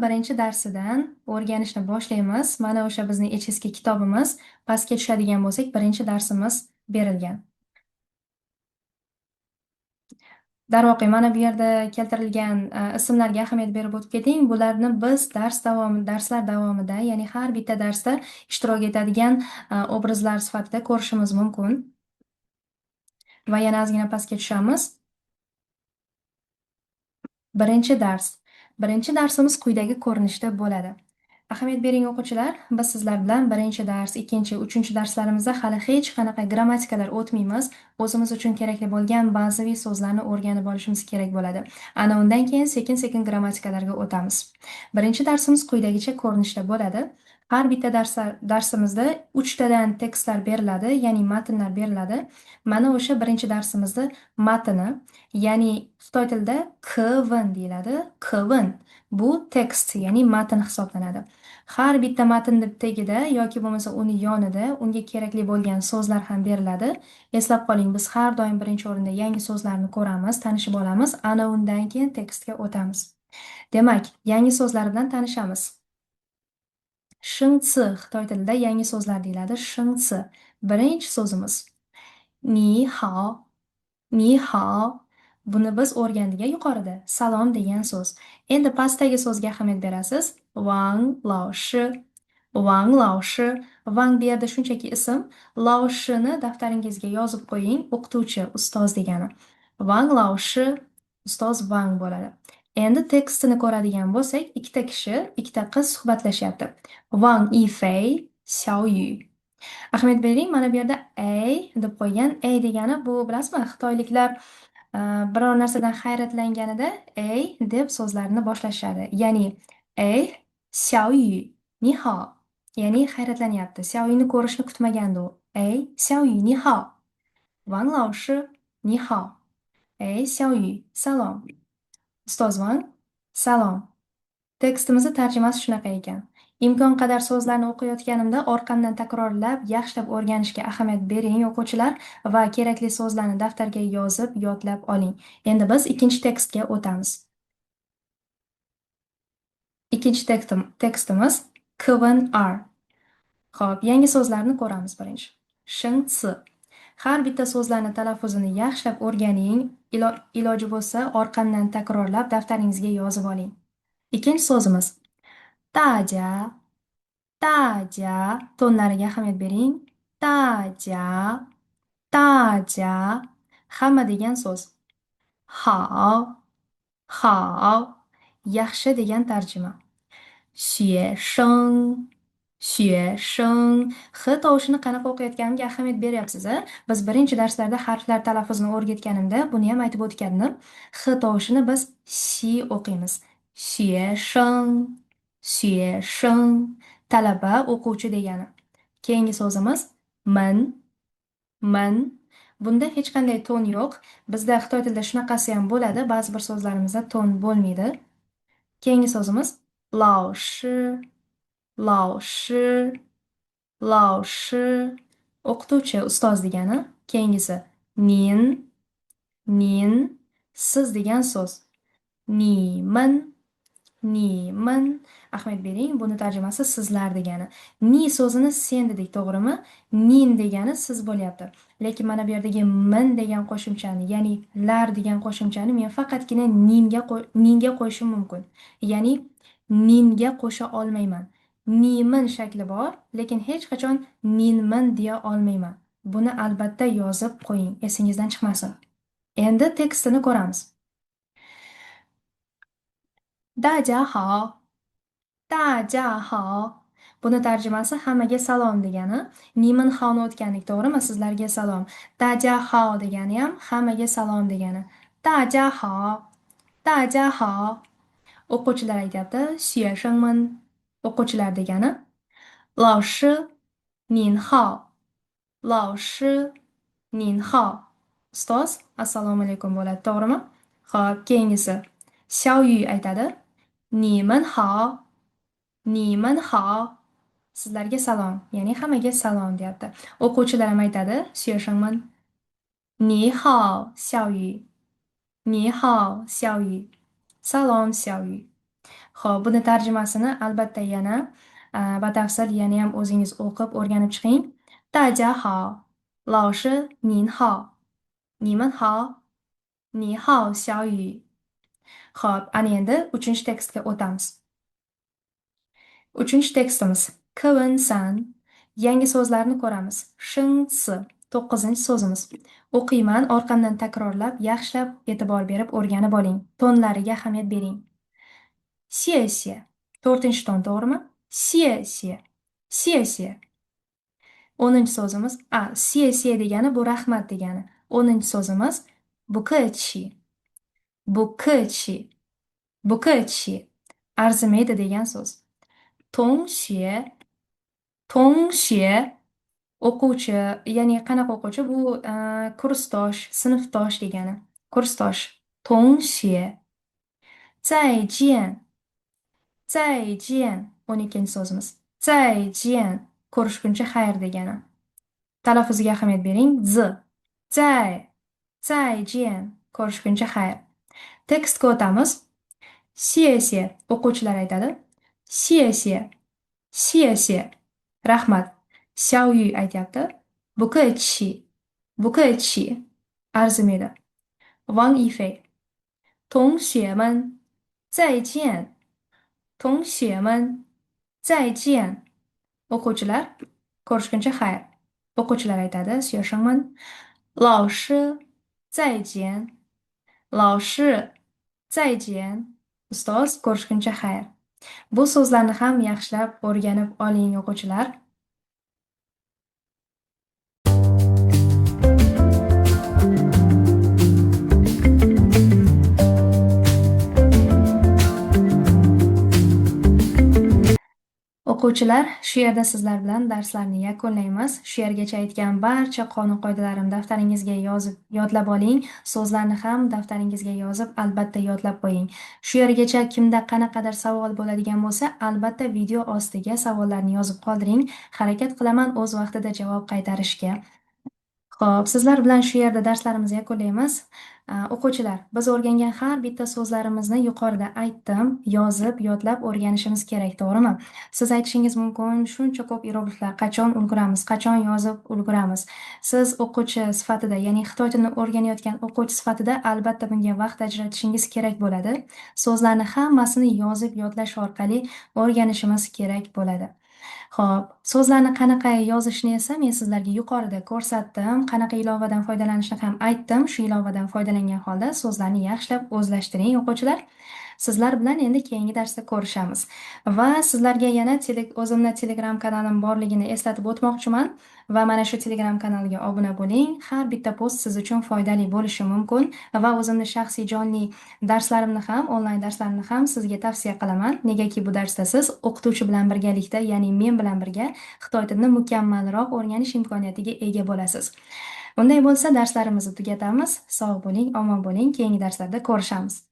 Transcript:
birinchi darsidan o'rganishni boshlaymiz. Mana o'sha bizning HSK kitobimiz. Pastga tushadigan bo'lsak, birinchi darsimiz berilgan. Darvoqe, mana bu yerda keltirilgan ismlarga ahamiyat berib o'tib keting. Bularni biz darslar davomida, ya'ni har bitta darsda ishtirok etadigan obrazlar sifatida ko'rishimiz mumkin. Va yana ozgina pastga tushamiz. Birinchi dars. Birinchi darsimiz quyidagi ko'rinishda bo'ladi. Ahamiyat bering o'quvchilar, biz sizlar bilan birinchi dars, ikkinchi, uchinchi darslarimizda hali hech qanaqa grammatikalar o'tmaymiz. O'zimiz uchun kerakli bo'lgan bazaviy so'zlarni o'rganib olishimiz kerak bo'ladi. Ana undan keyin sekin-sekin grammatikalarga o'tamiz. Birinchi darsimiz quyidagicha ko'rinishda bo'ladi. Har bitta darsimizda 3 tadan tekstlar beriladi, ya'ni matnlar beriladi. Mana o'sha birinchi darsimizda matni, ya'ni xitoy tilida kvin deyiladi. Kvin bu tekst, ya'ni matn hisoblanadi. Har bitta matnni tagida yoki bo'lmasa uni yonida unga kerakli bo'lgan so'zlar ham beriladi. Eslab qoling, biz har doim birinchi o'rinda yangi so'zlarni ko'ramiz, tanishib olamiz, ana undan keyin tekstga o'tamiz. Demak, yangi so'zlar bilan tanishamiz. Shingci xitoy tilida yangi so'zlar deyiladi. Shingci. Birinchi so'zimiz ni hao. Ni hao. Buni biz o'rgandik yuqorida. Salom degan so'z. Endi pastdagi so'zga ahamiyat berasiz. Wang Laoshi. Wang Laoshi. Wang bu yerda shunchaki ism. Laoshini daftaringizga yozib qo'ying. O'qituvchi, ustoz degani. Wang Laoshi, ustoz Wang bo'ladi. Endi tekstini ko'radigan bo'lsak, ikkita kishi, ikkita qiz suhbatlashyapti. Wang Yifei, Xiao Yu. Ahamiyat bering, mana bu yerda "ey" deb qo'ygan. "Ey" degani bu bilasizmi? Xitoyliklar biror narsadan hayratlanganida "ey" deb so'zlarni boshlashadi. Ya'ni "ey, Xiao Yu, ni hao." Ya'ni hayratlanyapti. Xiao Yuni ko'rishni kutmagandi u. "Ey, Xiao Yu, ni hao." Wang Laoshi, ni hao. "Ey, Xiao Yu, salom." Ustoz Wang, salom. Tekstimizni tarjimasi shunaqa ekan. Imkon qadar so'zlarni o'qiyotganimda orqamdan takrorlab, yaxshilab o'rganishga ahamiyat bering o'quvchilar va kerakli so'zlarni daftarga yozib, yodlab oling. Endi biz ikkinchi tekstga o'tamiz. Ikkinchi tekstimiz KVNR. Xo'p, yangi so'zlarni ko'ramiz birinchi. Shingci. Har bitta so'zlarni talaffuzini yaxshilab o'rganing, iloji bo'lsa orqamdan takrorlab daftaringizga yozib oling. Ikkinchi so'zimiz daja. Daja tonlariga ahamiyat bering. Daja, daja. Hamma degan so'z. Hao, hao. Yaxshi degan tarjima. Xuesheng, xuesheng. X tovushini qanaqa o'qiyotganimga ahamiyat beryapsiz, a? Biz birinchi darslarda harflar talaffuzini o'rgatganimda buni ham aytib o'tgandim. X tovushini biz xi o'qiymiz. Xuesheng, xuesheng. Talaba, o'quvchi degani. Keyingi so'zimiz min, min. Bunda hech qanday ton yo'q. Bizda xitoy tilida shunaqasi ham bo'ladi, ba'zi bir so'zlarimizda ton bo'lmaydi. Keyingi so'zimiz laoshi, laoshi, laoshi. O'qituvchi, ustoz degani. Keyingisi nin, nin. Siz degan so'z. Ni min, ni min. Ahamiyat bering, buni tarjimasi sizlar degani. Ni so'zini sen dedik, to'g'rimi? Nin degani siz bo'lyapti. Lekin mana bu yerdagi min degan qo'shimchani, ya'ni lar degan qo'shimchani men faqatgina ninga qo'yishim mumkin. Ya'ni ninga qo'sha olmayman. Nimin shakli bor, lekin hech qachon ninmin deya olmayman. Buni albatta yozib qo'ying, esingizdan chiqmasin. Endi tekstini ko'ramiz. Daja hao. Daja hao. Buni tarjimasi hammaga salom degani. Nimin haoni o'tgandik, to'g'rimi? Sizlarga salom. Daja hao degani ham hammaga salom degani. Daja hao. Daja hao. O'quvchilar aytyapti. Xueshengmen. O'quvchilar degani. Laoshi, nin hao. Laoshi, nin hao. Ustoz, assalomu alaykum bo'ladi, to'g'rimi? Xo'p, keyingisi. Xiao Yu aytadi. Nimin hao. Nimin hao. Sizlarga salom, ya'ni hammaga salom deyapti. O'quvchilar ham aytadi. Xueshengmen. Ni hao, Xiao Yu. Ni hao, Xiao Yu. Salom, Xiao Yu. Xo'p, buni tarjimasini albatta yana batafsil yana ham o'zingiz o'qib o'rganib chiqing. 大家好，老师您好，你们好，你好小雨。Xo'p, ana endi 3-chi tekstga o'tamiz. 3-chi tekstimiz Kevin san. Yangi so'zlarni ko'ramiz. Shingsi 9-chi so'zimiz. O'qiyman, orqamdan takrorlab, yaxshilab e'tibor berib o'rganib oling. Tonlariga ahamiyat bering. 谢谢 4-chi ton to'g'rimi? 谢谢谢谢 10-chi so'zimiz谢谢 degani bu rahmat degani. 10-chi so'zimiz 不客气不客气不客气 arzimaydi degan so'z. 同学 o'quvchi, ya'ni qanaqa o'quvchi? Bu kursdosh, sinfdosh degani. Kursdosh. 同学再见再见 12-chi so'zimiz. 再见 ko'rishguncha xayr degani. Talaffuziga ahamiyat bering.再见 ko'rishguncha xayr. Tekstga o'tamiz. 谢谢 o'quvchilar aytadi. 谢谢 rahmat. 小雨 aytyapti. 不客气arzimaydi. Wang Yifei 同学们再见同学们再见 o'quvchilar ko'rishguncha xayr. O'quvchilar aytadi. 学生们老师再见老师再见 ustoz ko'rishguncha xayr. Bu so'zlarni ham yaxshilab o'rganib oling o'quvchilar. O'quvchilar, shu yerda sizlar bilan darslarni yakunlaymiz. Shu yergacha aytgan barcha qonun-qoidalarimni daftaringizga yozib, yodlab oling. So'zlarni ham daftaringizga yozib, albatta yodlab qo'ying. Shu yergacha kimda qanaqadir savol bo'ladigan bo'lsa, albatta video ostiga savollarni yozib qoldiring. Harakat qilaman o'z vaqtida javob qaytarishga. Xo'p, sizlar bilan shu yerda darslarimizni yakunlaymiz. O'quvchilar, biz o'rgangan har bitta so'zlarimizni yuqorida aytdim, yozib, yodlab o'rganishimiz kerak, to'g'rimi? Siz aytishingiz mumkin, shuncha ko'p iyerogliflar qachon ulguramiz, qachon yozib ulguramiz? Siz o'quvchi sifatida, ya'ni Xitoy tilini o'rganayotgan o'quvchi sifatida albatta bunga vaqt ajratishingiz kerak bo'ladi. So'zlarni hammasini yozib, yodlash orqali o'rganishimiz kerak bo'ladi. Xo'p, so'zlarni qanaqa yozishni esa men sizlarga yuqorida ko'rsatdim. Qanaqa ilovadan foydalanishni ham aytdim. Shu ilovadan foydalangan holda so'zlarni yaxshilab o'zlashtiring o'quvchilar. Sizlar bilan endi keyingi darsda ko'rishamiz. Va sizlarga yana o'zimni Telegram kanalim borligini eslatib o'tmoqchiman. Va mana shu Telegram kanaliga obuna bo'ling. Har bitta post siz uchun foydali bo'lishi mumkin. Va o'zimni shaxsiy jonli darslarimni ham, onlayn darslarimni ham sizga tavsiya qilaman. Negaki bu darsda siz o'qituvchi bilan birgalikda, ya'ni men bilan birga Xitoy tilini mukammalroq o'rganish imkoniyatiga ega bo'lasiz. Unday bo'lsa darslarimizni tugatamiz. Sog' bo'ling, omon bo'ling. Keyingi darslarda ko'rishamiz.